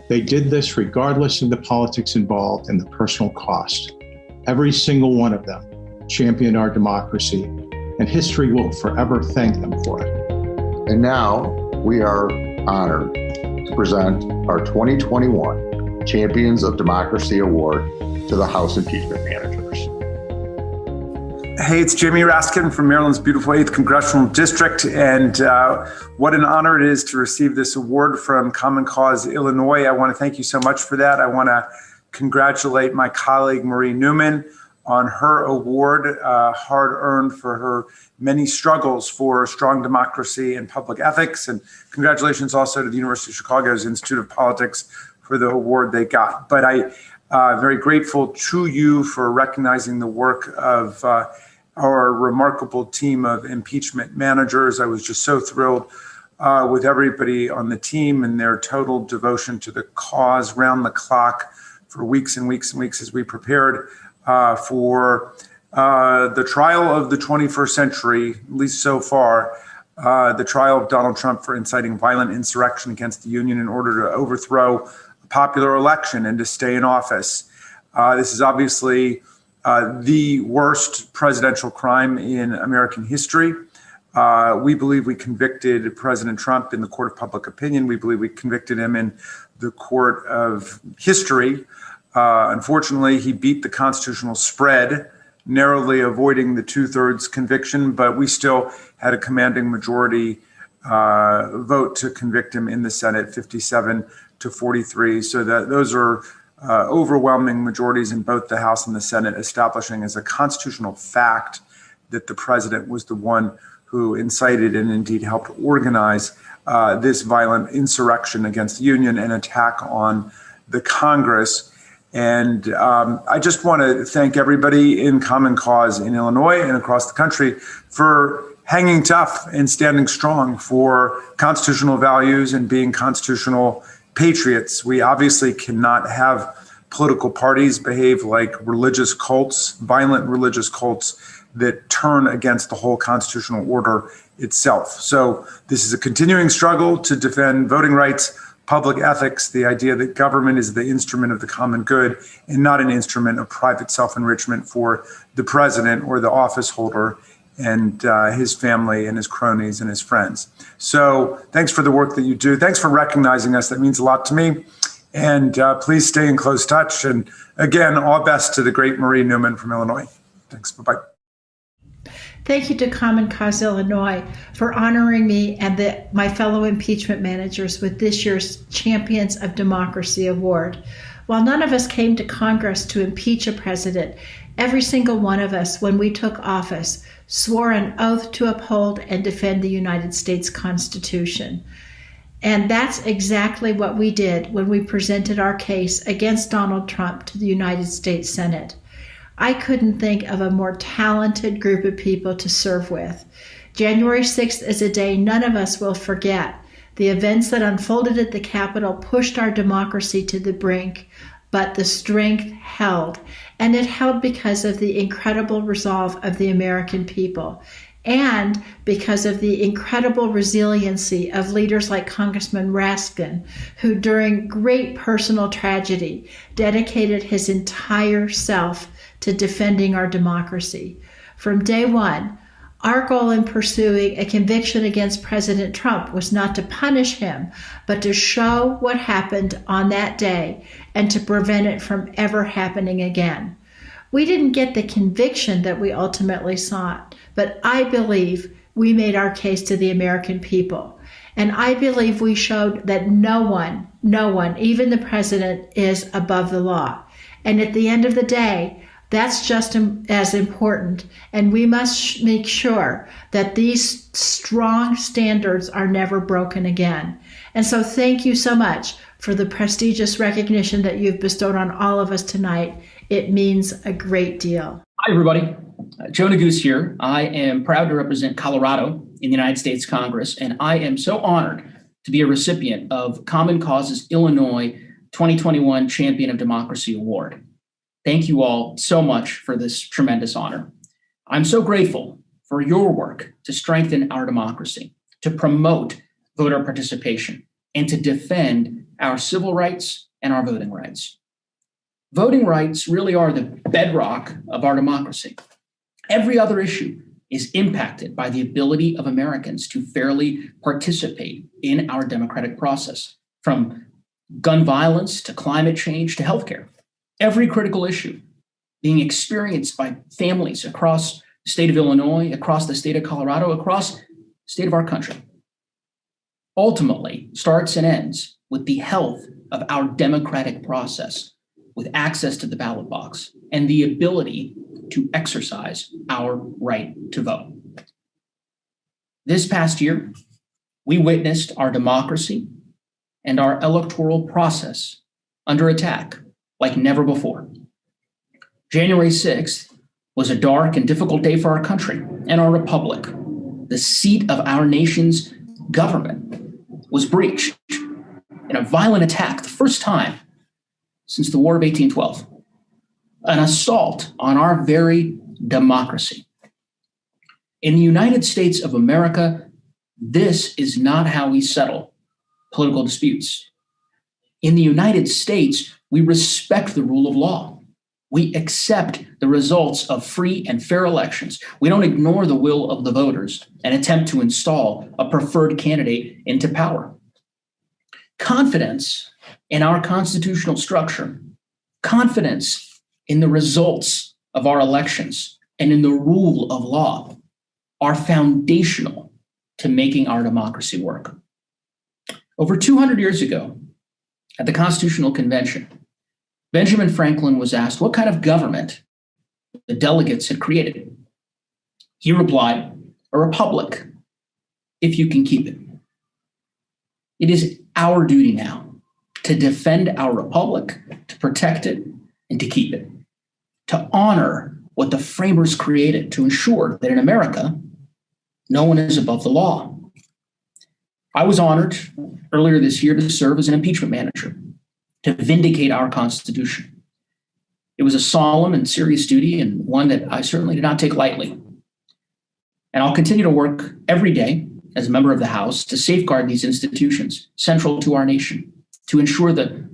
They did this regardless of the politics involved and the personal cost. Every single one of them championed our democracy, and history will forever thank them for it. And now we are honored to present our 2021 Champions of Democracy Award to the House impeachment managers. Hey, it's Jamie Raskin from Maryland's beautiful 8th Congressional District, and what an honor it is to receive this award from Common Cause Illinois. I want to thank you so much for that. I want to congratulate my colleague Marie Newman on her award, hard-earned for her many struggles for strong democracy and public ethics, and congratulations also to the University of Chicago's Institute of Politics for the award they got. But I'm very grateful to you for recognizing the work of our remarkable team of impeachment managers. I was just so thrilled with everybody on the team and their total devotion to the cause round the clock for weeks and weeks and weeks as we prepared for the trial of the 21st century, at least so far, the trial of Donald Trump for inciting violent insurrection against the Union in order to overthrow a popular election and to stay in office. This is obviously the worst presidential crime in American history. We believe we convicted President Trump in the court of public opinion. We believe we convicted him in the court of history. Unfortunately, he beat the constitutional spread, narrowly avoiding the 2/3 conviction, but we still had a commanding majority vote to convict him in the Senate, 57-43. So that those are overwhelming majorities in both the House and the Senate, establishing as a constitutional fact that the president was the one who incited and indeed helped organize this violent insurrection against the Union and attack on the Congress. And I just want to thank everybody in Common Cause in Illinois and across the country for hanging tough and standing strong for constitutional values and being constitutional patriots. We obviously cannot have political parties behave like religious cults, violent religious cults that turn against the whole constitutional order itself. So this is a continuing struggle to defend voting rights, public ethics, the idea that government is the instrument of the common good and not an instrument of private self-enrichment for the president or the office holder and his family and his cronies and his friends. So thanks for the work that you do. Thanks for recognizing us. That means a lot to me. And please stay in close touch. And again, all best to the great Marie Newman from Illinois. Thanks. Bye-bye. Thank you to Common Cause Illinois for honoring me and my fellow impeachment managers with this year's Champions of Democracy Award. While none of us came to Congress to impeach a president, every single one of us, when we took office, swore an oath to uphold and defend the United States Constitution. And that's exactly what we did when we presented our case against Donald Trump to the United States Senate. I couldn't think of a more talented group of people to serve with. January 6th is a day none of us will forget. The events that unfolded at the Capitol pushed our democracy to the brink, but the strength held. And it held because of the incredible resolve of the American people and because of the incredible resiliency of leaders like Congressman Raskin, who during great personal tragedy dedicated his entire self to defending our democracy. From day one, Our goal in pursuing a conviction against President Trump was not to punish him, but to show what happened on that day and to prevent it from ever happening again. We didn't get the conviction that we ultimately sought, but I believe we made our case to the American people. And I believe we showed that no one, even the president, is above the law. And at the end of the day, that's just as important. And we must make sure that these strong standards are never broken again. And so thank you so much for the prestigious recognition that you've bestowed on all of us tonight. It means a great deal. Hi, everybody. Joe Neguse here. I am proud to represent Colorado in the United States Congress, and I am so honored to be a recipient of Common Cause's Illinois 2021 Champion of Democracy Award. Thank you all so much for this tremendous honor. I'm so grateful for your work to strengthen our democracy, to promote voter participation, and to defend our civil rights and our voting rights. Voting rights really are the bedrock of our democracy. Every other issue is impacted by the ability of Americans to fairly participate in our democratic process, from gun violence to climate change to healthcare. Every critical issue being experienced by families across the state of Illinois, across the state of Colorado, across the state of our country, ultimately starts and ends with the health of our democratic process, with access to the ballot box and the ability to exercise our right to vote. This past year, we witnessed our democracy and our electoral process under attack like never before. January 6th was a dark and difficult day for our country and our republic. The seat of our nation's government was breached in a violent attack, the first time since the War of 1812, an assault on our very democracy. In the United States of America, this is not how we settle political disputes. In the United States, we respect the rule of law. We accept the results of free and fair elections. We don't ignore the will of the voters and attempt to install a preferred candidate into power. Confidence in our constitutional structure, confidence in the results of our elections, and in the rule of law are foundational to making our democracy work. Over 200 years ago, at the Constitutional Convention, Benjamin Franklin was asked what kind of government the delegates had created. He replied, "A republic, if you can keep it." It is our duty now to defend our republic, to protect it, and to keep it, to honor what the framers created, to ensure that in America, no one is above the law. I was honored earlier this year to serve as an impeachment manager, to vindicate our Constitution. It was a solemn and serious duty, and one that I certainly did not take lightly. And I'll continue to work every day as a member of the House to safeguard these institutions central to our nation, to ensure the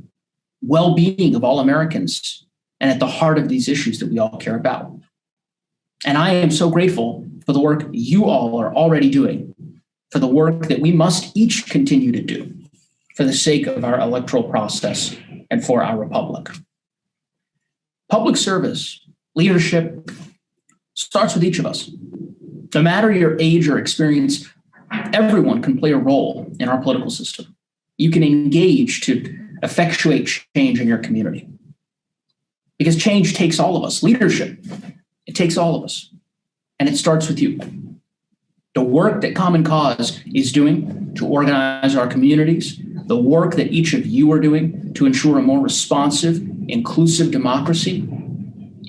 well-being of all Americans and at the heart of these issues that we all care about. And I am so grateful for the work you all are already doing, for the work that we must each continue to do for the sake of our electoral process and for our republic. Public service, leadership, starts with each of us. No matter your age or experience, everyone can play a role in our political system. You can engage to effectuate change in your community. Because change takes all of us. Leadership, it takes all of us. And it starts with you. The work that Common Cause is doing to organize our communities, the work that each of you are doing to ensure a more responsive, inclusive democracy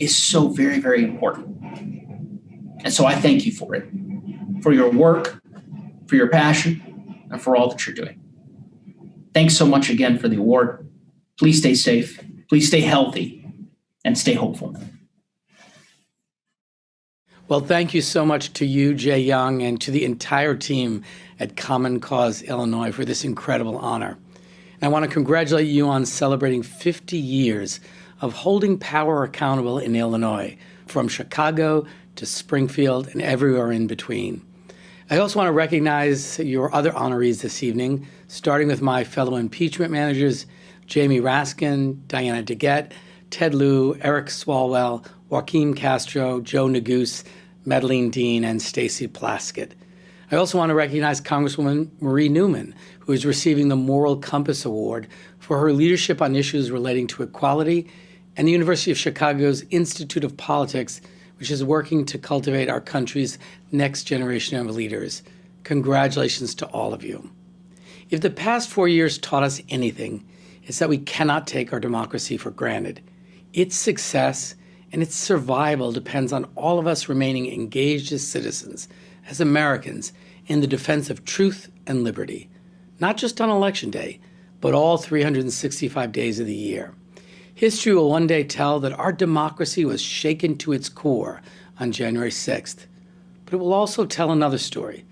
is so very, very important. And so I thank you for it, for your work, for your passion, and for all that you're doing. Thanks so much again for the award. Please stay safe, please stay healthy, and stay hopeful. Well, thank you so much to you, Jay Young, and to the entire team at Common Cause Illinois for this incredible honor. And I want to congratulate you on celebrating 50 years of holding power accountable in Illinois, from Chicago to Springfield, and everywhere in between. I also want to recognize your other honorees this evening, starting with my fellow impeachment managers, Jamie Raskin, Diana DeGette, Ted Lieu, Eric Swalwell, Joaquin Castro, Joe Neguse, Madeline Dean, and Stacy Plaskett. I also want to recognize Congresswoman Marie Newman, who is receiving the Moral Compass Award for her leadership on issues relating to equality, and the University of Chicago's Institute of Politics, which is working to cultivate our country's next generation of leaders. Congratulations to all of you. If the past 4 years taught us anything, it's that we cannot take our democracy for granted. Its success and its survival depends on all of us remaining engaged as citizens, as Americans, in the defense of truth and liberty, not just on Election Day, but all 365 days of the year. History will one day tell that our democracy was shaken to its core on January 6th. But it will also tell another story,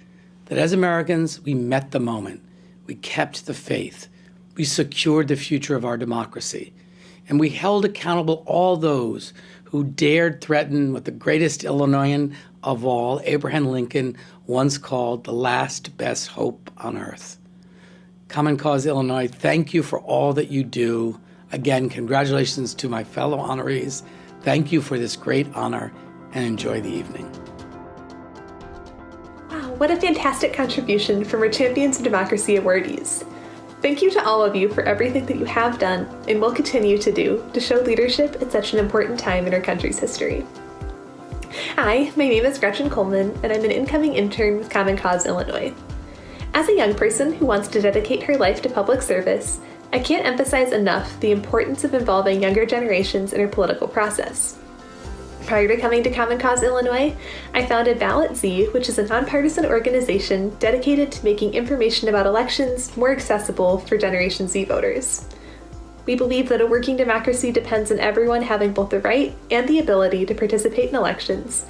that as Americans, we met the moment, we kept the faith, we secured the future of our democracy, and we held accountable all those who dared threaten what the greatest Illinoisan of all, Abraham Lincoln, once called the last best hope on earth. Common Cause Illinois, thank you for all that you do. Again, congratulations to my fellow honorees. Thank you for this great honor, and enjoy the evening. Wow, what a fantastic contribution from our Champions of Democracy awardees. Thank you to all of you for everything that you have done and will continue to do to show leadership at such an important time in our country's history. Hi, my name is Gretchen Coleman, and I'm an incoming intern with Common Cause Illinois. As a young person who wants to dedicate her life to public service, I can't emphasize enough the importance of involving younger generations in our political process. Prior to coming to Common Cause Illinois, I founded Ballot Z, which is a nonpartisan organization dedicated to making information about elections more accessible for Generation Z voters. We believe that a working democracy depends on everyone having both the right and the ability to participate in elections,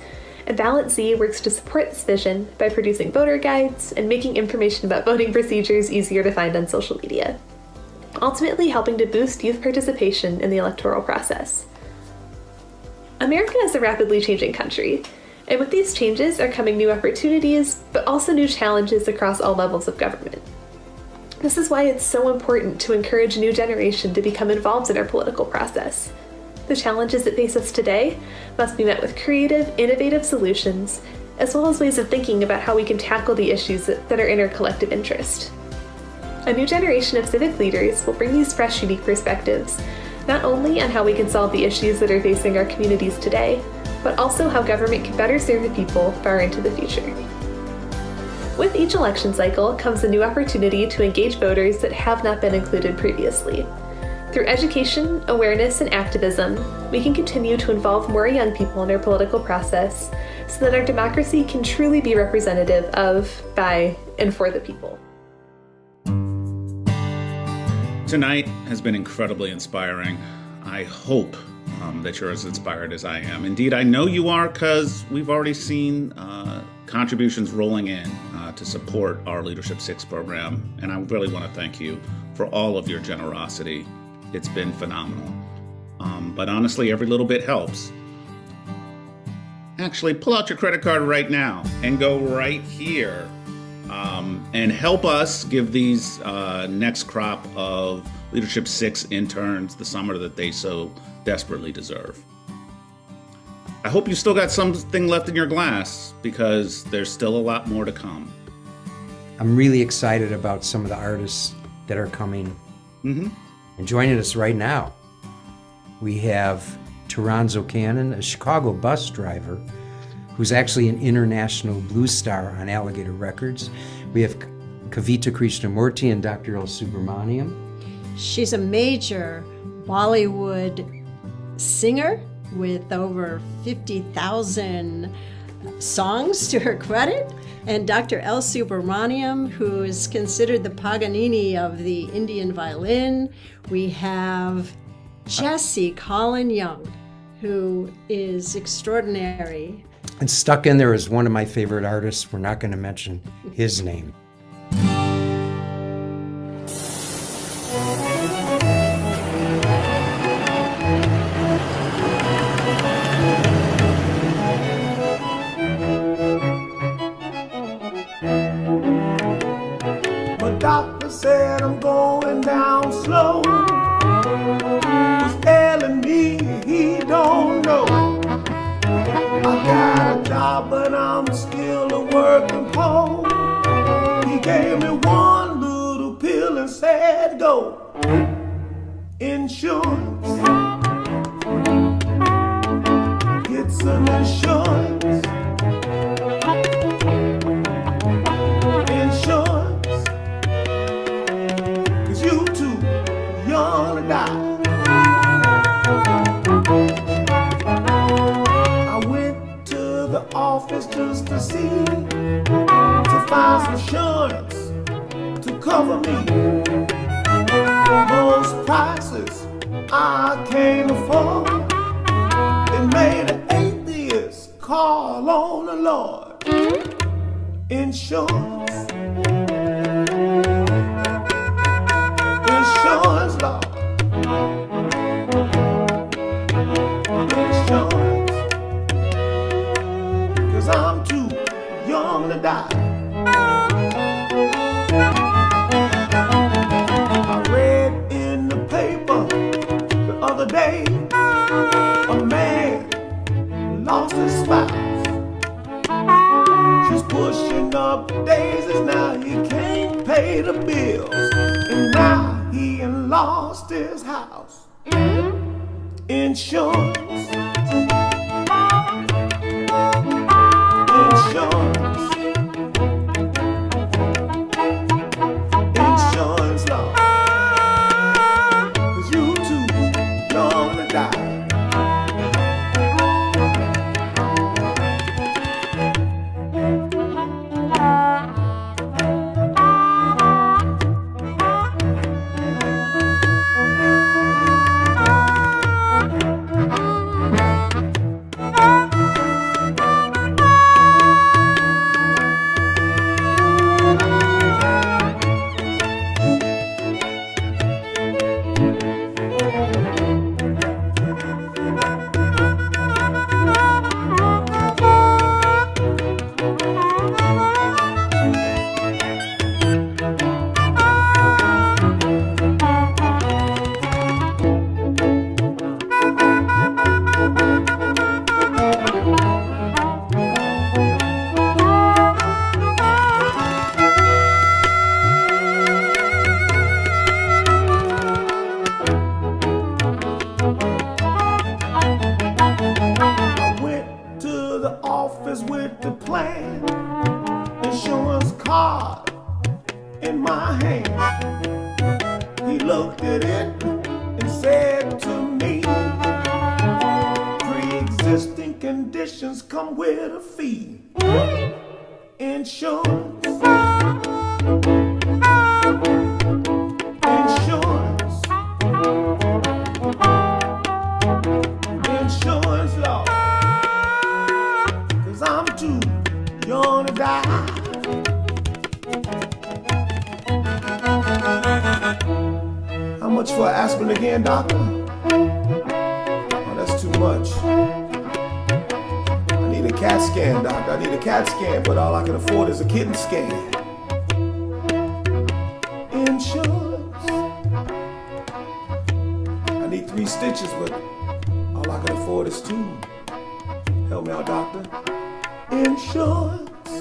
and Ballot Z works to support this vision by producing voter guides and making information about voting procedures easier to find on social media, ultimately helping to boost youth participation in the electoral process. America is a rapidly changing country, and with these changes are coming new opportunities, but also new challenges across all levels of government. This is why it's so important to encourage a new generation to become involved in our political process. The challenges that face us today must be met with creative, innovative solutions, as well as ways of thinking about how we can tackle the issues that are in our collective interest. A new generation of civic leaders will bring these fresh, unique perspectives, not only on how we can solve the issues that are facing our communities today, but also how government can better serve the people far into the future. With each election cycle comes a new opportunity to engage voters that have not been included previously. Through education, awareness, and activism, we can continue to involve more young people in our political process so that our democracy can truly be representative of, by, and for the people. Tonight has been incredibly inspiring. I hope that you're as inspired as I am. Indeed, I know you are, because we've already seen contributions rolling in to support our Leadership 6 program, and I really want to thank you for all of your generosity. It's been phenomenal. But honestly, every little bit helps. Actually, pull out your credit card right now and go right here and help us give these next crop of Leadership 6 interns the summer that they so desperately deserve. I hope you still got something left in your glass, because there's still a lot more to come. I'm really excited about some of the artists that are coming and joining us right now. We have Toronzo Cannon, a Chicago bus driver, who's actually an international blues star on Alligator Records. We have Kavita Krishnamurti and Dr. L. Subramaniam. She's a major Bollywood singer with over 50,000 songs to her credit. And Dr. L. Subramaniam, who is considered the Paganini of the Indian violin. We have Jesse Colin Young, who is extraordinary. And stuck in there is one of my favorite artists. We're not going to mention his name. insurance. Get some insurance. Insurance. 'Cause you too young to die. I went to the office just to see, to find some insurance to cover me. Most prices I can't afford. It made an atheist call on the Lord. Insurance. Insurance law. Insurance. 'Cause I'm too young to die. I read in the paper the other day, a man lost his spouse. She's pushing up daisies, now he can't pay the bills, and now he lost his house. Insurance. Insurance. Insurance law. 'Cause you too young to die. With the plan, insurance card in my hand. He looked at it and said to me, pre-existing conditions come with a fee. Insurance. Insurance. Insurance law. I'm too young to die. How much for aspirin again, doctor? Oh, that's too much. I need a CAT scan, doctor. I need a CAT scan, but all I can afford is a kidney scan. Insurance. I need 3 stitches, but all I can afford is 2. Help me out, doctor. Insurance.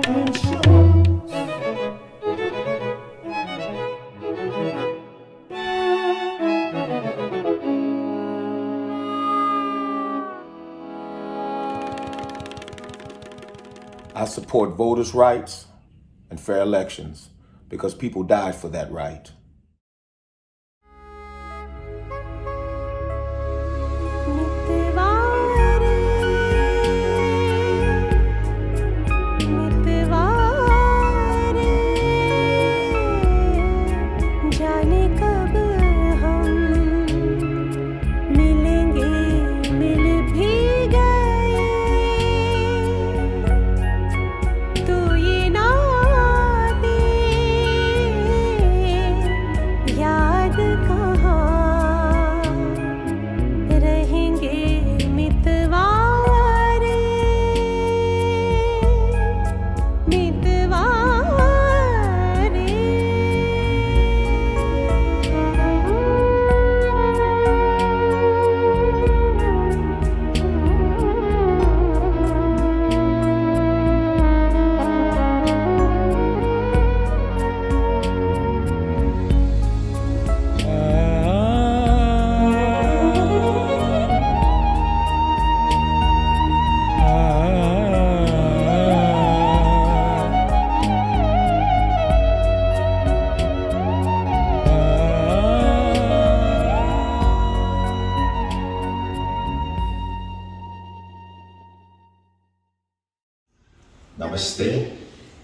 Insurance. I support voters' rights and fair elections because people died for that right.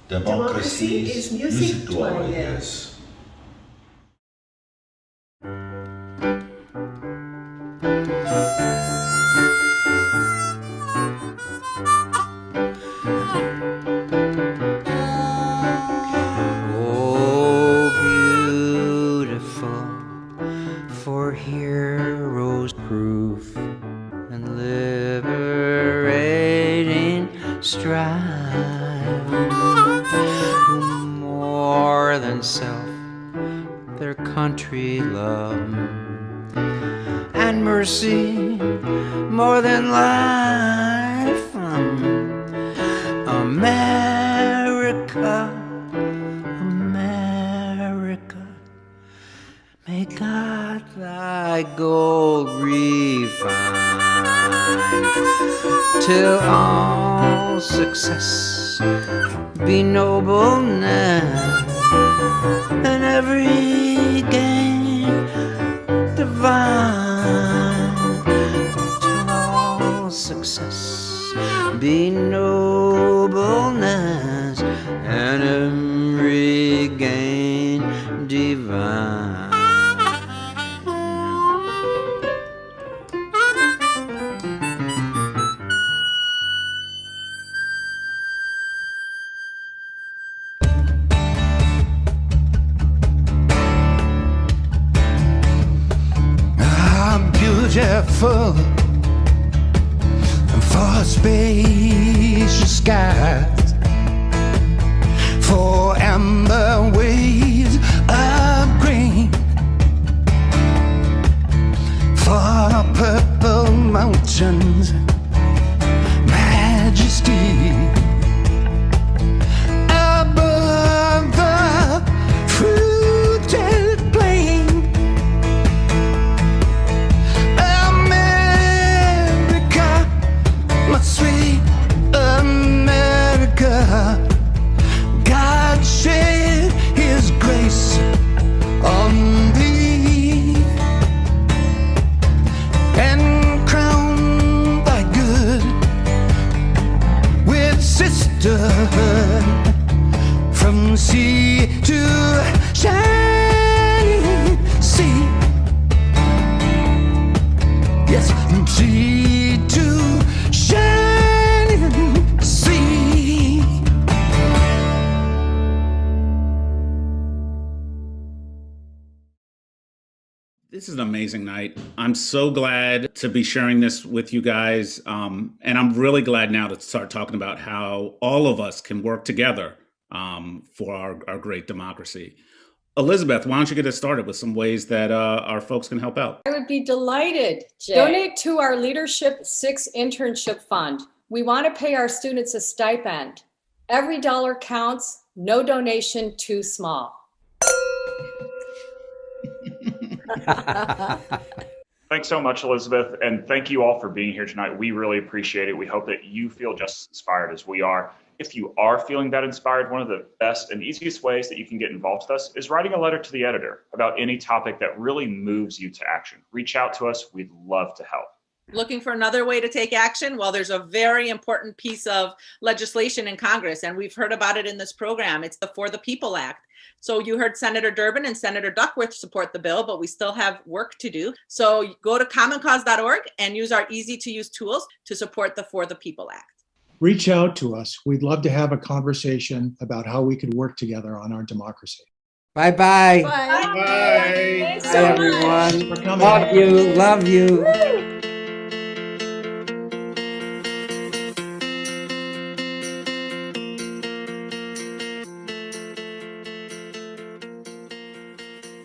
Democracy is music to our ears. Oh, beautiful for heroes proof and liberating strive. Who more than self their country love, and mercy more than life. America, America, may God thy gold refine, till all success be nobleness, and every gain divine, till all success be nobleness, and every gain divine. Beautiful for spacious skies, for amber waves of green, for purple mountains, majesty above the fruited plain. My sweet America, God shed His grace on thee, and crown thy good with sisterhood, from sea to shining sea. Yes, from sea to shining sea. This is an amazing night. I'm so glad to be sharing this with you guys. And I'm really glad now to start talking about how all of us can work together for our great democracy. Elizabeth, why don't you get us started with some ways that our folks can help out? I would be delighted. Jay. Donate to our Leadership 6 Internship Fund. We want to pay our students a stipend. Every dollar counts, no donation too small. Thanks so much, Elizabeth, and thank you all for being here tonight. We really appreciate it. We hope that you feel just as inspired as we are. If you are feeling that inspired, one of the best and easiest ways that you can get involved with us is writing a letter to the editor about any topic that really moves you to action. Reach out to us. We'd love to help. Looking for another way to take action? Well, there's a very important piece of legislation in Congress, and we've heard about it in this program. It's the For the People Act. So you heard Senator Durbin and Senator Duckworth support the bill, but we still have work to do. So go to commoncause.org and use our easy to use tools to support the For the People Act. Reach out to us. We'd love to have a conversation about how we could work together on our democracy. Bye-bye. Bye. Bye, everyone. Love you. Love you.